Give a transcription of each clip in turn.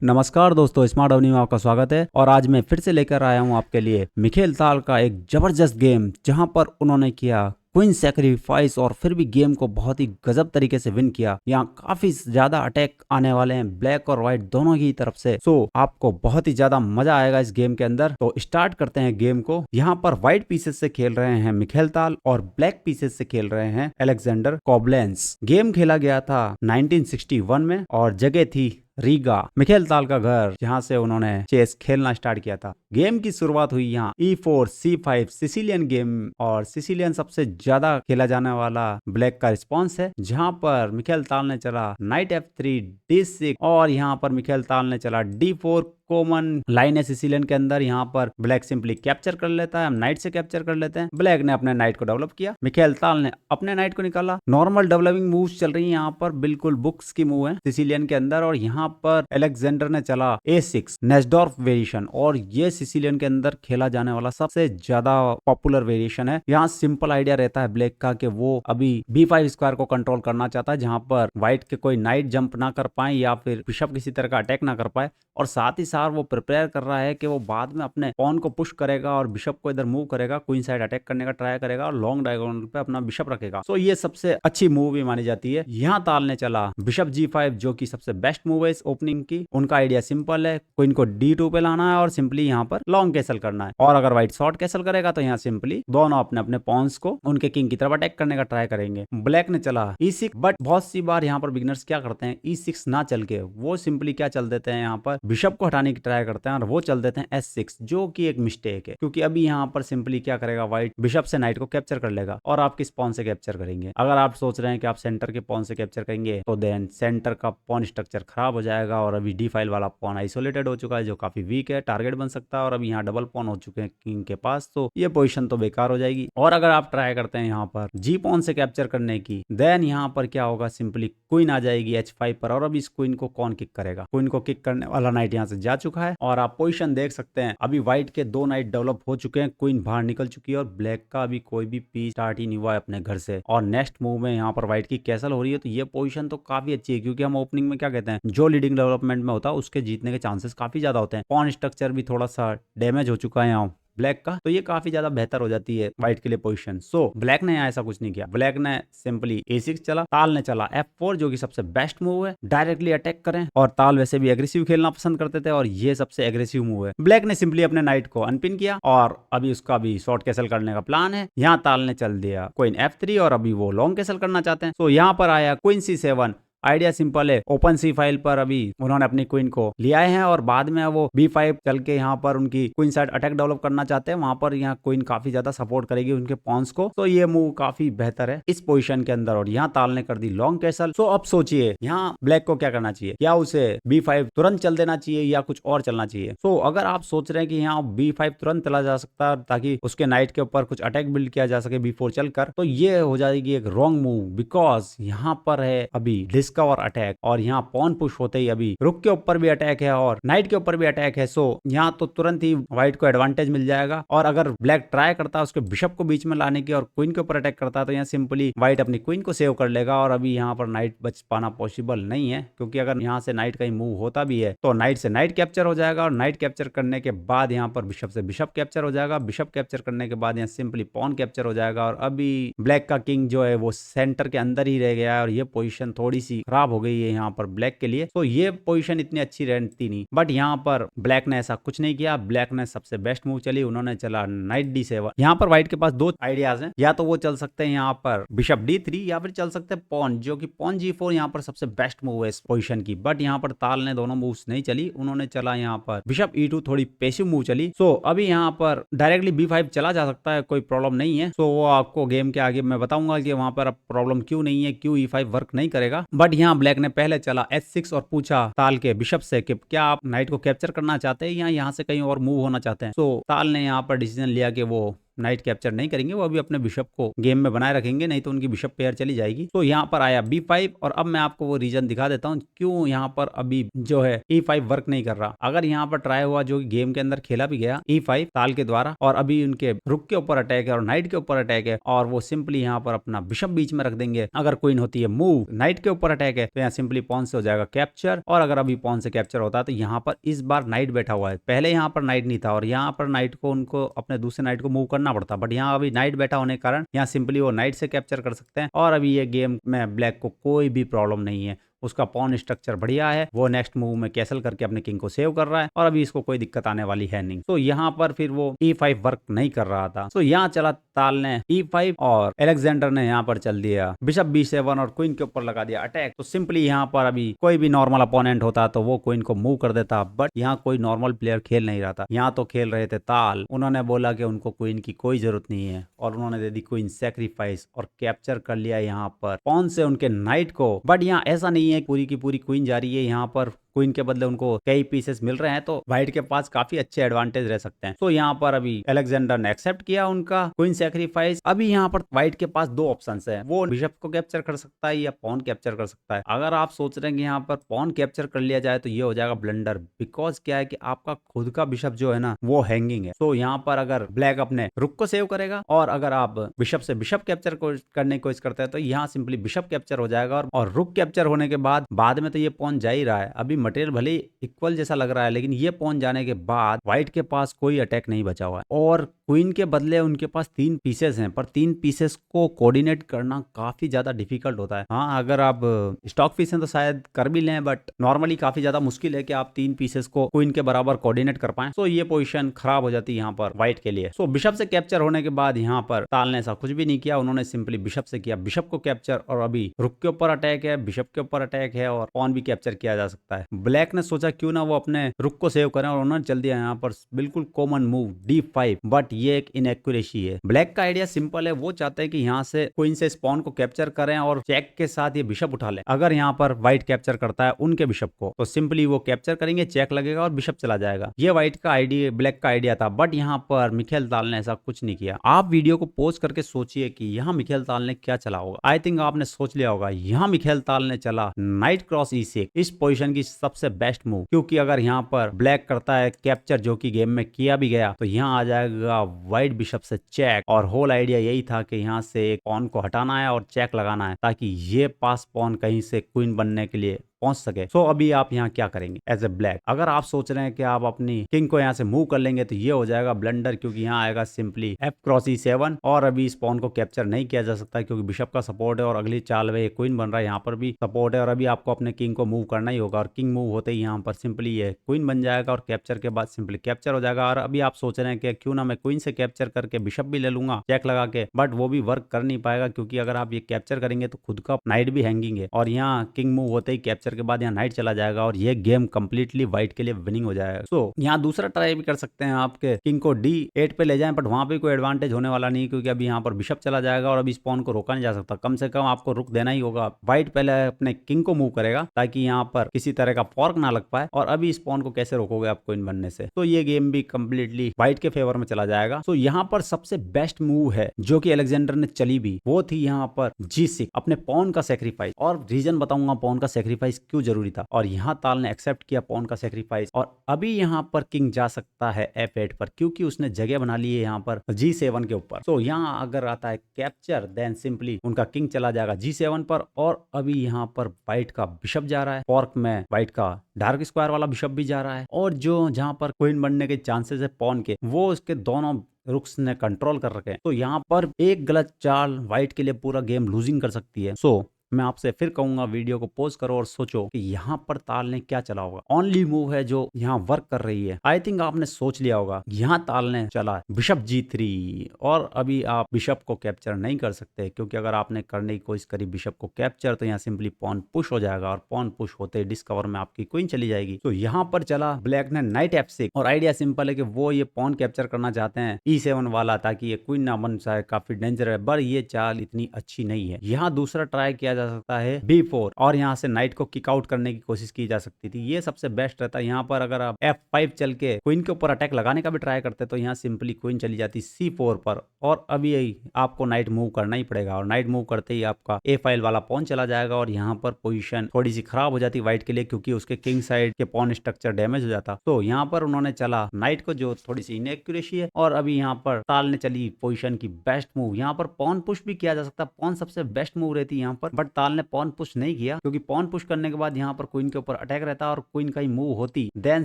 नमस्कार दोस्तों, स्मार्ट अवनी में आपका स्वागत है। और आज मैं फिर से लेकर आया हूं आपके लिए मिखेल ताल का एक जबरदस्त गेम, जहां पर उन्होंने किया क्वीन सैक्रिफाइस और फिर भी गेम को बहुत ही गजब तरीके से विन किया। यहाँ काफी ज्यादा अटैक आने वाले हैं ब्लैक और व्हाइट दोनों ही तरफ से। आपको बहुत ही ज्यादा मजा आएगा इस गेम के अंदर। तो स्टार्ट करते हैं गेम को। यहाँ पर व्हाइट पीसेस से खेल रहे हैं मिखेल ताल और ब्लैक पीसेस से खेल रहे हैं अलेक्जेंडर कोबलेंस। गेम खेला गया था 1961 में और जगह थी रीगा, मिखेल ताल का घर, जहां से उन्होंने चेस खेलना स्टार्ट किया था। गेम की शुरुआत हुई यहाँ E4 C5 सिसिलियन गेम, और सिसिलियन सबसे ज्यादा खेला जाने वाला ब्लैक का रिस्पॉन्स है। जहां पर मिखेल ताल ने चला नाइट F3 D6 और यहाँ पर मिखेल ताल ने चला D4। कॉमन लाइन है सिसिलियन के अंदर। यहाँ पर ब्लैक सिंपली कैप्चर कर लेता है, हम नाइट से कैप्चर कर लेते हैं। ब्लैक ने अपने नाइट को डेवलप किया, मिखेल ताल ने अपने नाइट को निकाला। नॉर्मल डेवलपिंग मूव्स चल रही है यहाँ पर, बिल्कुल बुक्स की मूव है सिसिलियन के अंदर। और यहाँ पर अलेक्जेंडर ने चला A6 नेस्डॉर्फ वेरिएशन, और ये सिसिलियन के अंदर खेला जाने वाला सबसे ज्यादा पॉपुलर वेरिएशन है। यहाँ सिंपल आइडिया रहता है ब्लैक का कि वो अभी B5 स्क्वायर को कंट्रोल करना चाहता है, जहां पर व्हाइट के कोई नाइट जंप ना कर पाए या फिर बिशप किसी तरह का अटैक ना कर पाए। और साथ ही साथ वो प्रिपेयर कर रहा है कि वो बाद में अपने पॉन को पुश करेगा और बिशप को इधर मूव करेगा, क्वीन साइड अटैक करने का ट्राई करेगा और लॉन्ग डायगोनल पे अपना बिशप रखेगा। तो ये सबसे अच्छी मूव भी मानी जाती है। यहाँ ताल ने चला बिशप G5, जो कि सबसे बेस्ट मूव है इस ओपनिंग की। उनका आइडिया सिंपल है, क्वीन को D2 पे लाना है और सिंपली यहाँ पर लॉन्ग कैसल करना है। और अगर व्हाइट शॉर्ट कैसल करेगा तो यहाँ सिंपली दोनों अपने अपने पॉन्स को उनके किंग की तरफ अटैक करने का ट्राई करेंगे। ब्लैक ने चला E6, बट बहुत सी बार यहाँ पर बिगिनर्स क्या करते हैं, E6 ना चल के वो सिंपली क्या चल देते हैं, यहाँ पर बिशप को हटाने की ट्राई करते हैं और वो चल देते हैं S6, जो कि एक मिस्टेक है। क्योंकि अभी यहाँ पर सिंपली क्या करेगा, व्हाइट बिशप से नाइट को कैप्चर कर लेगा और आप किस पॉन से कैप्चर करेंगे। अगर आप सोच रहे हैं कि आप सेंटर के पॉन से कैप्चर करेंगे तो देन सेंटर का पॉन स्ट्रक्चर खराब हो जाएगा। और अभी D5 वाला पॉन आइसोलेटेड हो चुका है, जो काफी वीक है, टारगेट बन सकता है। और अभी यहाँ डबल पॉन हो चुके हैं किंग के पास, तो ये पोजीशन तो बेकार हो जाएगी। और अगर आप ट्राई करते हैं यहाँ पर G पॉन से कैप्चर करने की, देन यहाँ पर क्या होगा, सिंपली क्वीन आ जाएगी H5 पर। और अभी इस क्वीन को कौन किक करेगा, क्वीन को किक करने वाला नाइट यहाँ से जा चुका है। और आप पोजीशन देख सकते हैं, अभी व्हाइट के 2 नाइट डेवलप हो चुके हैं, क्वीन बाहर निकल चुकी है और ब्लैक का अभी कोई भी पीस स्टार्ट ही नहीं हुआ है अपने घर से। और नेक्स्ट मूव में यहाँ पर व्हाइट की कैसल हो रही है। तो ये पोजीशन तो काफी अच्छी है, क्योंकि हम ओपनिंग में क्या कहते हैं, जो लीडिंग डेवलपमेंट में होता है उसके जीतने के चांसेस काफी ज्यादा होते हैं। पॉन स्ट्रक्चर भी थोड़ा सा डैमेज हो चुका है यहाँ ब्लैक का, तो ये काफी ज्यादा बेहतर हो जाती है व्हाइट के लिए पोजीशन। ब्लैक ने यहाँ ऐसा कुछ नहीं किया। ब्लैक ने सिंपली A6 चला, ताल ने चला F4, जो कि सबसे बेस्ट मूव है, डायरेक्टली अटैक करें। और ताल वैसे भी एग्रेसिव खेलना पसंद करते थे और ये सबसे एग्रेसिव मूव है। ब्लैक ने सिंपली अपने नाइट को अनपिन किया और अभी उसका भी शॉर्ट कैसल करने का प्लान है। यहाँ ताल ने चल दिया क्वीन F3 और अभी वो लॉन्ग कैसल करना चाहते हैं। तो यहाँ पर आया क्वीन C7। आइडिया सिंपल है, ओपन सी फाइल पर अभी उन्होंने अपनी क्वीन को ले आए हैं और बाद में वो B5 चल के यहाँ पर उनकी क्वीन साइड अटैक डेवलप करना चाहते हैं। वहां पर यहाँ क्वीन काफी ज्यादा सपोर्ट करेगी उनके पॉन्स को, तो ये मूव काफी बेहतर है इस पोजीशन के अंदर। और यहाँ ताल ने कर दी लॉन्ग कैसल। अब सोचिए यहाँ ब्लैक को क्या करना चाहिए, क्या उसे B5 तुरंत चल देना चाहिए या कुछ और चलना चाहिए। अगर आप सोच रहे हैं कि यहाँ B5 तुरंत चला जा सकता है ताकि उसके नाइट के ऊपर कुछ अटैक बिल्ड किया जा सके B4 चलकर, तो ये हो जाएगी एक रॉन्ग मूव। बिकॉज यहाँ पर है अभी डिस्कवर अटैक, और यहाँ पॉन पुश होते ही अभी रुक के ऊपर भी अटैक है और नाइट के ऊपर भी अटैक है। यहाँ तो तुरंत ही व्हाइट को एडवांटेज मिल जाएगा। और अगर ब्लैक ट्राई करता है उसके बिशप को बीच में लाने की और क्वीन के ऊपर अटैक करता है, तो यहाँ सिंपली व्हाइट अपनी क्वीन को सेव कर लेगा और अभी यहाँ पर नाइट बच पाना पॉसिबल नहीं है। क्योंकि अगर यहाँ से नाइट कहीं मूव होता भी है तो नाइट से नाइट कैप्चर हो जाएगा, और नाइट कैप्चर करने के बाद यहाँ पर बिशप से बिशप कैप्चर हो जाएगा। बिशप कैप्चर करने के बाद यहाँ सिंपली पॉन कैप्चर हो जाएगा और अभी ब्लैक का किंग जो है वो सेंटर के अंदर ही रह गया है और ये पोजीशन थोड़ी सी खराब हो गई है यहाँ पर ब्लैक के लिए। ये पोजीशन इतनी अच्छी रहती नहीं, बट यहाँ पर ब्लैक ने ऐसा कुछ नहीं किया। ब्लैक ने सबसे बेस्ट मूव चली, उन्होंने चला नाइट D7। यहाँ पर व्हाइट के पास 2 आइडियाज हैं, या तो वो चल सकते हैं यहाँ पर बिशप D3 या फिर चल सकते हैं पॉन, जो कि पॉन G4 यहाँ पर सबसे बेस्ट मूव है इस पोजीशन की। बट यहाँ पर ताल ने दोनों मूव्स नहीं चली, उन्होंने चला यहाँ पर बिशप E2, थोड़ी पैसिव मूव चली। अभी यहाँ पर डायरेक्टली B5 चला जा सकता है, कोई प्रॉब्लम नहीं है। वो आपको गेम के आगे मैं बताऊंगा कि वहां पर प्रॉब्लम क्यों नहीं है, क्यों E5 वर्क नहीं करेगा। बट यहाँ ब्लैक ने पहले चला H6 और पूछा ताल के बिशप से कि क्या आप नाइट को कैप्चर करना चाहते हैं या यहाँ से कहीं और मूव होना चाहते हैं। ताल ने यहाँ पर डिसीजन लिया कि वो नाइट कैप्चर नहीं करेंगे, वो अभी अपने बिशप को गेम में बनाए रखेंगे, नहीं तो उनकी बिशप पेयर चली जाएगी। तो यहाँ पर आया B5 और अब मैं आपको वो रीजन दिखा देता हूँ क्यों यहाँ पर अभी जो है E5 वर्क नहीं कर रहा। अगर यहाँ पर ट्राई हुआ जो गेम के अंदर खेला भी गया E5 ताल के द्वारा, और अभी उनके रुक के ऊपर अटैक है और नाइट के ऊपर अटैक है, और वो सिंपली यहाँ पर अपना बिशप बीच में रख देंगे। अगर क्वीन होती है मूव, नाइट के ऊपर अटैक है, तो यहाँ सिंपली पॉन से हो जाएगा कैप्चर, और अगर अभी पॉन से कैप्चर होता है तो यहाँ पर इस बार नाइट बैठा हुआ है। पहले यहाँ पर नाइट नहीं था और यहाँ पर नाइट को उनको अपने दूसरे नाइट को मूव करना पड़ता, बट यहाँ अभी नाइट बैठा होने के कारण यहाँ सिंपली वो नाइट से कैप्चर कर सकते हैं। और अभी ये गेम में ब्लैक को कोई भी प्रॉब्लम नहीं है, उसका पॉन स्ट्रक्चर बढ़िया है, वो नेक्स्ट मूव में कैसल करके अपने किंग को सेव कर रहा है और अभी इसको कोई दिक्कत आने वाली है नहीं। तो यहाँ पर फिर वो E5 वर्क नहीं कर रहा था। तो यहाँ चला ताल ने E5 और अलेक्जेंडर ने यहाँ पर चल दिया बिशप B7 और क्वीन के ऊपर लगा दिया अटैक। तो सिंपली यहाँ पर अभी कोई भी नॉर्मल अपोनेंट होता तो वो क्वीन को मूव कर देता, बट यहाँ कोई नॉर्मल प्लेयर खेल नहीं रहा था, यहाँ तो खेल रहे थे ताल। उन्होंने बोला कि उनको क्वीन की कोई जरूरत नहीं है और उन्होंने दे दी क्वीन सैक्रिफाइस और कैप्चर कर लिया यहाँ पर पॉन से उनके नाइट को। बट यहाँ ऐसा नहीं है पूरी की पूरी क्वीन जा रही है, यहाँ पर क्वीन के बदले उनको कई पीसेस मिल रहे हैं, तो व्हाइट के पास काफी अच्छे एडवांटेज रह सकते हैं। तो यहाँ पर अभी अलेक्जेंडर ने एक्सेप्ट किया उनका क्वीन सैक्रिफाइस। अभी यहाँ पर व्हाइट के पास दो ऑप्शंस हैं, वो बिशप को कैप्चर कर सकता है या पॉन कैप्चर कर सकता है। अगर आप सोच रहे हैं कि यहाँ पर पॉन कैप्चर कर लिया जाए तो ये हो जाएगा ब्लंडर, बिकॉज क्या है कि आपका खुद का बिशप जो है ना वो हैंगिंग है। तो यहाँ पर अगर ब्लैक अपने रुक को सेव करेगा और अगर आप बिशप से बिशप कैप्चर करने की कोशिश करते हैं तो यहाँ सिंपली बिशप कैप्चर हो जाएगा और रुक कैप्चर होने के बाद में तो ये पॉन जा ही रहा है। अभी मटेरियल भले इक्वल जैसा लग रहा है, लेकिन ये पॉन जाने के बाद व्हाइट के पास कोई अटैक नहीं बचा हुआ है और क्वीन के बदले उनके पास 3 पीसेस हैं, पर 3 पीसेस को कोऑर्डिनेट करना काफी ज्यादा डिफिकल्ट होता है। हाँ, अगर आप स्टॉक पीस हैं तो शायद कर भी लें, बट नॉर्मली काफी ज्यादा मुश्किल है कि आप 3 पीसेस को क्वीन के बराबर कोऑर्डिनेट कर पाए। तो ये पोजीशन खराब हो जाती है यहाँ पर व्हाइट के लिए। तो बिशप से कैप्चर होने के बाद यहाँ पर ताल ने ऐसा कुछ भी नहीं किया, उन्होंने सिंपली बिशप से किया बिशप को कैप्चर, और अभी रुक के ऊपर अटैक है, बिशप के ऊपर अटैक है और पॉन भी कैप्चर किया जा सकता है। ब्लैक ने सोचा क्यों ना वो अपने रुक को सेव करें और उन्होंने चल दिया यहाँ पर बिल्कुल कॉमन मूव D5, बट ये एक इनएक्यूरेसी है। ब्लैक का आइडिया सिंपल है, वो चाहते हैं कि यहाँ से क्वीन से स्पॉन को कैप्चर करें और चेक के साथ ये बिशप उठा लें। अगर यहाँ पर व्हाइट कैप्चर करता है उनके बिशप को तो सिंपली वो कैप्चर करेंगे, चेक लगेगा और बिशप चला जाएगा। ये व्हाइट का आइडिया, ब्लैक का आइडिया था, बट यहाँ पर मिखेल ताल ने ऐसा कुछ नहीं किया। आप वीडियो को पॉज करके सोचिए कि यहाँ मिखेल ताल ने क्या चला होगा। आई थिंक आपने सोच लिया होगा, यहाँ मिखेल ताल ने चला नाइट क्रॉस E6, इस पोजीशन की सबसे बेस्ट मूव, क्योंकि अगर यहाँ पर ब्लैक करता है कैप्चर जो कि गेम में किया भी गया तो यहाँ आ जाएगा व्हाइट बिशप से चेक, और होल आइडिया यही था कि यहाँ से एक पॉन को हटाना है और चेक लगाना है ताकि ये पास पॉन कहीं से क्वीन बनने के लिए पहुंच सके। सो अभी आप यहाँ क्या करेंगे एज ए ब्लैक? अगर आप सोच रहे हैं कि आप अपनी किंग को यहाँ से मूव कर लेंगे तो ये हो जाएगा ब्लंडर, क्योंकि यहाँ आएगा सिंपली F क्रॉस E7 और अभी इस पॉन को कैप्चर नहीं किया जा सकता क्योंकि बिशप का सपोर्ट है और अगली चाल में क्वीन बन रहा है, यहाँ पर भी सपोर्ट है और अभी आपको अपने किंग को मूव करना ही होगा और किंग मूव होते ही यहाँ पर सिंपली ये क्वीन बन जाएगा और कैप्चर के बाद सिंपली कैप्चर हो जाएगा। और अभी आप सोच रहे हैं कि क्यों ना मैं क्वीन से कैप्चर करके बिशप भी ले लूंगा चेक लगा के, बट वो भी वर्क कर नहीं पाएगा क्योंकि अगर आप ये कैप्चर करेंगे तो खुद का नाइट भी हैंगिंग है और यहाँ किंग मूव होते ही कैप्चर के बाद यहाँ नाइट चला जाएगा और ये गेम कंप्लीटली व्हाइट के लिए विनिंग हो जाएगा। सो यहाँ दूसरा ट्राई भी कर सकते हैं, आपके किंग को D8 पे ले जाएं, बट वहां पे कोई एडवांटेज होने वाला नहीं क्योंकि अभी यहाँ पर बिशप चला जाएगा और अभी इस पॉन को रोका नहीं जा सकता। कम से कम आपको रुक देना ही होगा। व्हाइट पहले अपने किंग को मूव करेगा ताकि यहाँ पर किसी तरह का फॉर्क ना लग पाए, और अभी इस पॉन को कैसे रोकोगे आप क्वीन बनने से? तो ये गेम भी कंप्लीटली व्हाइट के फेवर में चला जाएगा। तो यहाँ पर सबसे बेस्ट मूव है जो कि अलेक्जेंडर ने चली भी, वो थी यहाँ पर G6, अपने पॉन का सेक्रीफाइस, और रीजन बताऊंगा पॉन का सेक्रीफाइस क्यों जरूरी था। और यहाँ ताल ने एक्सेप्ट किया पॉन का सेक्रीफाइस और अभी यहाँ पर किंग जा सकता है F8 पर क्योंकि उसने जगह बना ली है यहाँ पर G7 के ऊपर। तो यहाँ अगर आता है कैप्चर देन सिंपली उनका किंग चला जाएगा G7 पर, और अभी यहाँ पर व्हाइट का बिशप जा रहा है, फॉर्क में व्हाइट का डार्क स्क्वायर वाला बिशप भी जा रहा है, और जो जहाँ पर क्वीन बनने के चांसेस है पॉन के, वो उसके दोनों रुक्स ने कंट्रोल कर रखे हैं। तो यहाँ पर एक गलत चाल व्हाइट के लिए पूरा गेम लूजिंग कर सकती है। सो मैं आपसे फिर कहूंगा वीडियो को पॉज करो और सोचो कि यहाँ पर ताल ने क्या चला होगा। ओनली मूव है जो यहाँ वर्क कर रही है। आई थिंक आपने सोच लिया होगा, यहाँ ताल ने चला बिशप G3, और अभी आप बिशप को कैप्चर नहीं कर सकते क्योंकि अगर आपने करने की कोशिश करी बिशप को कैप्चर तो यहाँ सिंपली पॉन पुश हो जाएगा और पॉन पुश होते डिस्कवर में आपकी क्वीन चली जाएगी। तो यहाँ पर चला ब्लैक ने नाइट F6, और आइडिया सिंपल है कि वो ये पॉन कैप्चर करना चाहते हैं E7 वाला ताकि ये क्वीन ना बन जाए, काफी डेंजर है, पर ये चाल इतनी अच्छी नहीं है। यहाँ दूसरा ट्राई किया जा सकता है B4 और यहाँ से नाइट को किक आउट करने की कोशिश की जा सकती थी। ये सबसे बेस्ट रहता है। यहाँ पर अगर आप F5 चल के क्वीन के ऊपर अटैक लगाने का भी ट्राई करते तो यहाँ सिंपली क्वीन चली जाती C4 पर और अभी आपको नाइट मूव करना ही पड़ेगा और नाइट मूव करते ही आपका A5 वाला पॉन चला जाएगा और यहाँ पर पोजीशन थोड़ी सी खराब हो जाती व्हाइट के लिए, क्योंकि उसके किंग साइड के पॉन स्ट्रक्चर डैमेज हो जाता। तो यहाँ पर उन्होंने चला नाइट को, जो थोड़ी सी इनएक्यूरेसी है, और अभी यहाँ पर ताल ने चली पोजीशन की बेस्ट मूव। यहाँ पर पॉन पुश भी किया जा सकता, पॉन सबसे बेस्ट मूव रहती है यहाँ पर, बट ताल ने पॉन पुश नहीं किया, क्योंकि पॉन पुश करने के बाद यहाँ पर क्वीन के ऊपर अटैक रहता और क्वीन का ही मूव होती, देन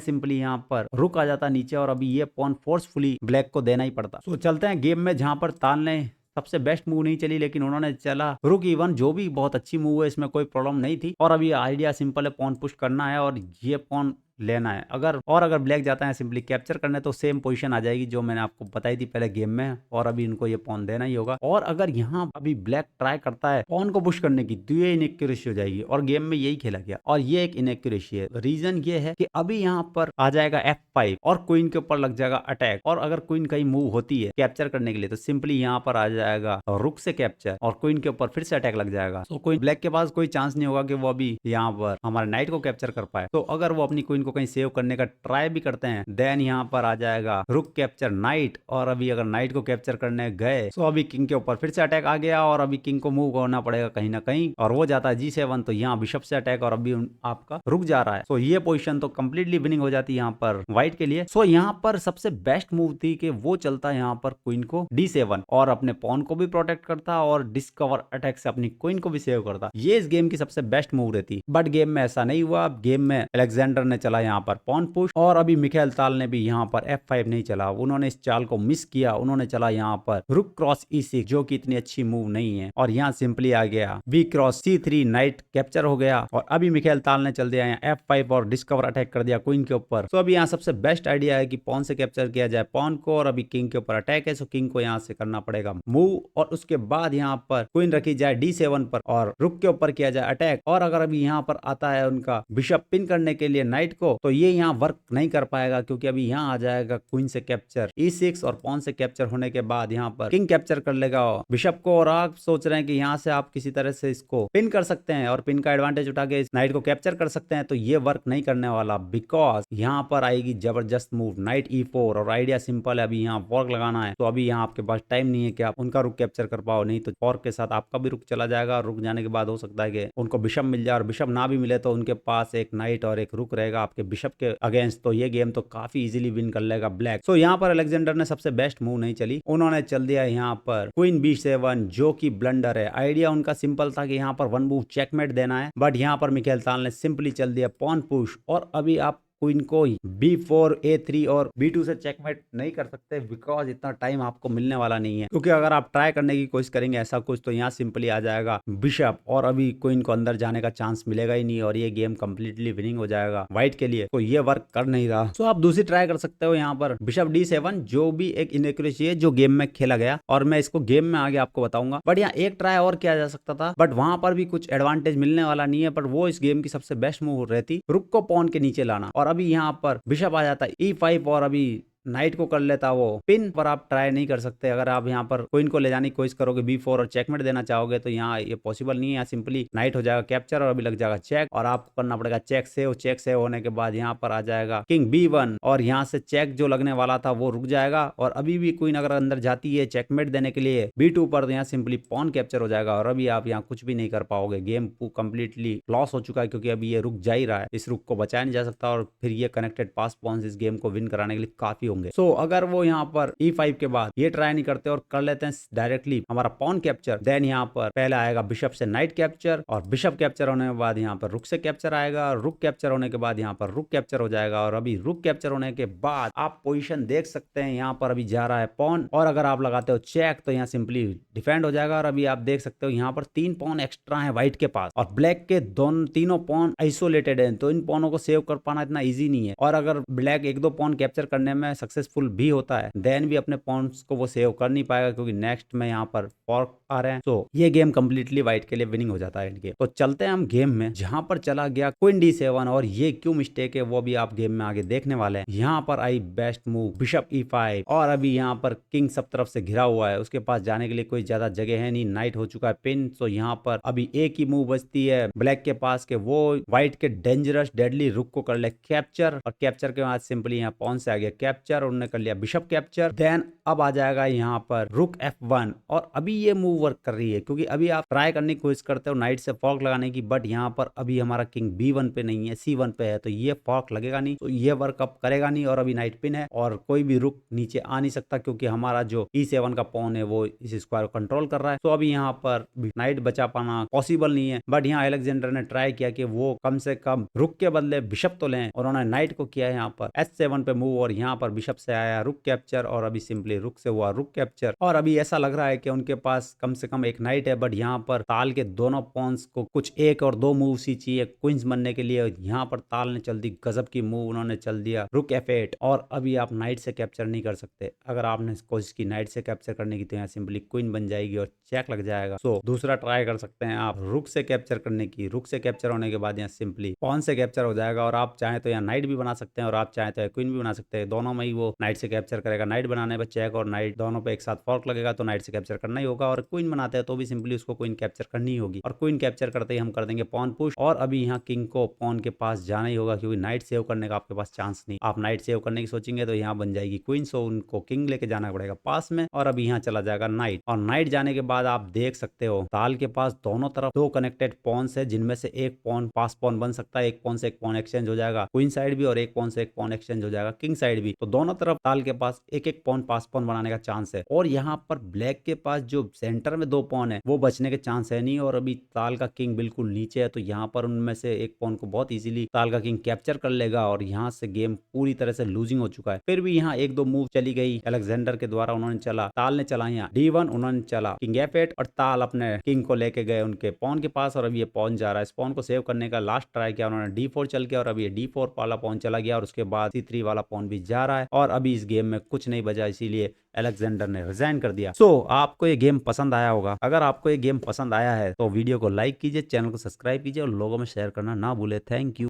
सिंपली यहाँ पर रुक आ जाता नीचे और अभी ये पॉन फोर्सफुली ब्लैक को देना ही पड़ता। तो चलते हैं गेम में, जहां पर ताल ने सबसे बेस्ट मूव नहीं चली, लेकिन उन्होंने चला रुक E1, जो भी बहुत अच्छी मूव है, इसमें कोई प्रॉब्लम नहीं थी। और अभी आइडिया सिंपल है, पॉन पुश करना है और ये पॉन लेना है। अगर ब्लैक जाता है सिंपली कैप्चर करने, तो सेम पोजीशन आ जाएगी जो मैंने आपको बताई थी पहले गेम में, और अभी इनको ये पॉन देना ही होगा। और अगर यहाँ अभी ब्लैक ट्राई करता है पॉन को पुश करने की, तो ये इनएक्यूरेसी हो जाएगी और गेम में यही खेला गया और ये एक इनएक्यूरेसी है। रीजन ये है कि अभी यहाँ पर आ जाएगा F5 और क्वीन के ऊपर लग जाएगा अटैक, और अगर क्वीन कहीं मूव होती है कैप्चर करने के लिए, तो सिंपली यहाँ पर आ जाएगा रुक से कैप्चर और क्वीन के ऊपर फिर से अटैक लग जाएगा। तो क्वीन ब्लैक के पास कोई चांस नहीं होगा कि वो अभी यहाँ पर हमारे नाइट को कैप्चर कर पाए। तो अगर वो अपनी क्वीन को कहीं सेव करने का ट्राई भी करते हैं, देन यहाँ पर आ जाएगा रुक कैप्चर नाइट, और अभी अगर नाइट को कैप्चर करने गए तो अभी किंग के ऊपर फिर से अटैक आ गया और अभी किंग को मूव करना पड़ेगा कहीं ना कहीं, और वो जाता है G7, तो यहाँ बिशप से अटैक और अभी आपका रुक जा रहा है। सो ये पोजीशन तो कंप्लीटली विनिंग हो जाती है यहाँ पर व्हाइट के लिए। सो यहाँ पर सबसे बेस्ट मूव थी कि वो चलता है यहाँ पर क्वीन को D7 और अपने पॉन को भी प्रोटेक्ट करता और डिस्कवर अटैक से अपनी क्वीन को भी सेव करता। ये इस गेम की सबसे बेस्ट मूव रहती, बट गेम में ऐसा नहीं हुआ। गेम में अलेक्जेंडर ने चला यहाँ पर पॉन पुश और अभी मिखेल ताल ने भी यहाँ पर F5 नहीं चला, उन्होंने इस चाल को मिस किया। उन्होंने चला यहाँ पर रुक क्रॉस E6, जो कि इतनी अच्छी मूव नहीं है, और यहाँ सिंपली आ गया B cross C3, night capture हो गया। और अभी मिखेल ताल ने चल दिया यहाँ F5 और डिस्कवर अटैक कर दिया क्वीन के ऊपर। तो अभी यहाँ सबसे बेस्ट आइडिया है कि पॉन से कैप्चर किया जाए पॉन को, और अभी किंग के ऊपर अटैक है, सो किंग को यहाँ से करना पड़ेगा मूव, और उसके बाद यहाँ पर क्वीन रखी जाए D7 पर और रुक के ऊपर किया जाए अटैक। और अगर अभी यहाँ पर आता है उनका बिशप पिन करने के लिए नाइट को, तो ये यहाँ वर्क नहीं कर पाएगा, क्योंकि अभी यहाँ आ जाएगा क्वीन से कैप्चर E6 और पॉन से कैप्चर होने के बाद यहाँ पर किंग कैप्चर कर लेगा बिशप को, और आप सोच रहे हैं कि यहाँ से आप किसी तरह से इसको पिन कर सकते हैं और पिन का एडवांटेज उठा के इस नाइट को कैप्चर कर सकते हैं। तो ये वर्क नहीं करने वाला, बिकॉज यहाँ पर आएगी जबरदस्त मूव नाइट E4, और आइडिया सिंपल है, अभी यहाँ फॉर्क लगाना है। तो अभी यहाँ आपके पास टाइम नहीं है कि आप उनका रुक कैप्चर कर पाओ, नहीं तो फॉर्क के साथ आपका भी रुक चला जाएगा, और रुक जाने के बाद हो सकता है कि उनको बिशप मिल जाए, और बिशप ना भी मिले तो उनके पास एक नाइट और एक रुक रहेगा आपके बिशप के अगेंस्ट। तो ये गेम तो काफी इजीली विन कर लेगा ब्लैक। सो यहाँ पर अलेक्जेंडर ने सबसे बेस्ट मूव नहीं चली, उन्होंने चल दिया यहाँ पर क्वीन B7, जो कि ब्लंडर है। आइडिया उनका सिंपल था कि यहाँ पर 1 मूव चेकमेट देना है, बट यहाँ पर मिखेल ताल ने सिंपली चल दिया पॉन पुश, और अभी आप क्वीन को B4, A3 और B2 से चेकमेट नहीं कर सकते, बिकॉज इतना टाइम आपको मिलने वाला नहीं है। क्योंकि अगर आप ट्राई करने की कोशिश करेंगे ऐसा कुछ, तो यहाँ सिंपली आ जाएगा बिशप, और अभी क्वीन को अंदर जाने का चांस मिलेगा ही नहीं, और ये गेम कंप्लीटली विनिंग हो जाएगा व्हाइट के लिए। तो ये वर्क कर नहीं रहा। तो आप दूसरी ट्राई कर सकते हो यहाँ पर बिशप D7, जो भी एक इनएक्यूरेसी है जो गेम में खेला गया, और मैं इसको गेम में आगे आपको बताऊंगा। बट यहाँ एक ट्राई और किया जा सकता था, बट वहां पर भी कुछ एडवांटेज मिलने वाला नहीं है, बट वो इस गेम की सबसे बेस्ट मूव रहती, रुक को पॉन के नीचे लाना, और अभी यहाँ पर बिशप आ जाता है E5 और अभी नाइट को कर लेता वो पिन। पर आप ट्राई नहीं कर सकते, अगर आप यहाँ पर क्वीन को ले जाने की कोशिश करोगे B4 और चेकमेट देना चाहोगे, तो यहाँ ये पॉसिबल नहीं है। यहाँ सिंपली नाइट हो जाएगा कैप्चर और अभी लग जाएगा चेक, और आपको करना पड़ेगा चेक सेव। चेक सेव होने के बाद यहाँ पर आ जाएगा किंग B1, और यहाँ से चेक जो लगने वाला था वो रुक जाएगा, और अभी भी क्वीन अगर अंदर जाती है चेकमेट देने के लिए B2 पर, तो यहाँ सिंपली पॉन कैप्चर हो जाएगा, और अभी आप यहाँ कुछ भी नहीं कर पाओगे। गेम कंप्लीटली लॉस हो चुका है, क्योंकि अभी ये रुक जा ही रहा है, इस रुक को बचाया नहीं जा सकता, और फिर ये कनेक्टेड पास पॉन्स इस गेम को विन कराने के लिए काफी होंगे। सो अगर वो यहाँ पर E5 के बाद ये ट्राई नहीं करते और कर लेते हैं डायरेक्टली हमारा पॉन कैप्चर, देन यहाँ पर पहले आएगा बिशप से नाइट कैप्चर, और बिशप कैप्चर होने के बाद यहाँ पर रुक से कैप्चर आएगा, रुक कैप्चर होने के बाद यहाँ पर रुक कैप्चर हो जाएगा, और अभी रुक कैप्चर होने के बाद आप पोजीशन देख सकते हैं, यहाँ पर अभी जा रहा है पॉन, और अगर आप लगाते हो चेक तो यहाँ सिंपली डिफेंड हो जाएगा। और अभी आप देख सकते हो यहाँ पर 3 पॉन एक्स्ट्रा है व्हाइट के पास, और ब्लैक के तीनों पॉन आइसोलेटेड है, तो इन पॉनों को सेव कर पाना इतना ईजी नहीं है। और अगर ब्लैक 1-2 पॉन कैप्चर करने में सक्सेसफुल भी होता है देन भी अपने पॉन्स को वो सेव कर नहीं पाएगा, क्योंकि नेक्स्ट में यहाँ पर फॉर्क आ रहे हैं। तो ये गेम कंप्लीटली वाइट के लिए विनिंग हो जाता है एंड गेम। तो चलते हैं हम गेम में, जहां पर चला गया क्वीन D7 और ये क्यों मिस्टेक है वो भी आप गेम में आगे देखने वाले हैं। यहाँ पर आई बेस्ट मूव बिशप E5 और अभी यहाँ पर किंग सब तरफ से घिरा हुआ है, उसके पास जाने के लिए कोई ज्यादा जगह है नहीं, नाइट हो चुका है पिन। तो यहाँ पर अभी एक ही मूव बचती है ब्लैक के पास के वो व्हाइट के डेंजरस डेडली रुक को कर ले कैप्चर, और कैप्चर के बाद सिंपली यहाँ पॉन से आ गया कैप्चर, उन्होंने कर लिया बिशप कैप्चर। देन अब आ जाएगा यहाँ पर रुक F1 और अभी ये मूव वर्क कर रही है, क्योंकि अभी आप ट्राई करने की कोशिश करते हो नाइट से फॉर्क लगाने की, बट यहाँ पर अभी हमारा किंग B1 पे नहीं है, C1 पे है, तो ये फॉर्क लगेगा नहीं, तो ये वर्क अप करेगा नहीं। और अभी नाइट पिन है और कोई भी रुक नीचे आ नहीं सकता, क्योंकि हमारा जो E7 का पॉन है वो इस स्क्वायर को कंट्रोल कर रहा है। तो अभी यहाँ पर नाइट बचा पाना पॉसिबल नहीं है, बट यहाँ अलेक्जेंडर ने ट्राई किया कि वो कम से कम रुक के बदले बिशप तो लें, और उन्होंने नाइट को किया यहाँ पर H7 पे मूव, और यहाँ पर बिशप से आया रुक कैप्चर, और अभी सिंपली रुक से हुआ रुक कैप्चर। और अभी ऐसा लग रहा है कि उनके पास कम से कम एक नाइट है, बट यहाँ पर ताल के दोनों पॉन्स को कुछ एक और दो मूव ही चाहिए क्वींस बनने के लिए। यहाँ पर ताल ने चल दी गजब की मूव, उन्होंने चल दिया रुक F8, और अभी आप नाइट से कैप्चर नहीं कर सकते। अगर आपने कोशिश की नाइट से कैप्चर करने की तो यहाँ सिंपली क्वीन बन जाएगी और चेक लग जाएगा। सो दूसरा ट्राई कर सकते हैं आप रुक से कैप्चर करने की, रुक से कैप्चर होने के बाद यहाँ सिंपली पॉन से कैप्चर हो जाएगा, और आप चाहे तो यहाँ नाइट भी बना सकते हैं और आप चाहे तो क्वीन भी बना सकते हैं, दोनों में ही वो नाइट से कैप्चर करेगा। नाइट बनाने पर चेक और नाइट दोनों पे एक साथ फॉर्क लगेगा, तो नाइट से कैप्चर करना ही होगा, और क्वीन बनाते हैं तो भी सिंपली उसको क्वीन कैप्चर करनी ही होगी, और क्वीन कैप्चर करते ही हम कर देंगे पॉन पुश। और अभी यहाँ किंग को पॉन के पास जाना ही होगा, क्योंकि नाइट सेव करने का आपके पास चांस नहीं। आप नाइट सेव करने की सोचेंगे तो यहाँ बन जाएगी क्वीन, सो उनको किंग लेके जाना पड़ेगा पास में, और अभी यहाँ चला जाएगा नाइट। और नाइट जाने के बाद आप देख सकते हो ताल के पास दोनों तरफ दो कनेक्टेड पॉन्स है, जिनमें से एक पॉन पास पॉन बन सकता है, एक पॉन से एक पॉन एक्सचेंज हो जाएगा क्वीन साइड भी, और एक पॉन से एक पॉन एक्सचेंज हो जाएगा किंग साइड भी। तो दोनों तरफ ताल के पास एक एक पॉन पास पॉन बनाने का चांस है, और यहाँ पर ब्लैक के पास जो सेंटर में दो पॉन है वो बचने के चांस है नहीं, और अभी ताल का किंग बिल्कुल नीचे है, तो यहाँ पर उनमें से एक पॉन को बहुत इजीली ताल का किंग कैप्चर कर लेगा, और यहाँ से गेम पूरी तरह से लूजिंग हो चुका है। फिर भी यहाँ एक दो मूव चली गई अलेक्जेंडर के द्वारा, उन्होंने चला ताल ने चला यहाँ D1, उन्होंने चला किंग F8, और ताल अपने किंग को लेके गए उनके पॉन के पास, और अभी ये पॉन जा रहा है। इस पॉन को सेव करने का लास्ट ट्राई किया उन्होंने, D4 चल गया, और अभी ये D4 वाला पॉन चला गया, और उसके बाद C3 वाला पॉन भी जा रहा है, और अभी इस गेम में कुछ नहीं बजा, इसीलिए अलेक्जेंडर ने रिजाइन कर दिया। सो आपको ये गेम पसंद आया होगा। अगर आपको ये गेम पसंद आया है तो वीडियो को लाइक कीजिए, चैनल को सब्सक्राइब कीजिए, और लोगों में शेयर करना ना भूले। Thank you.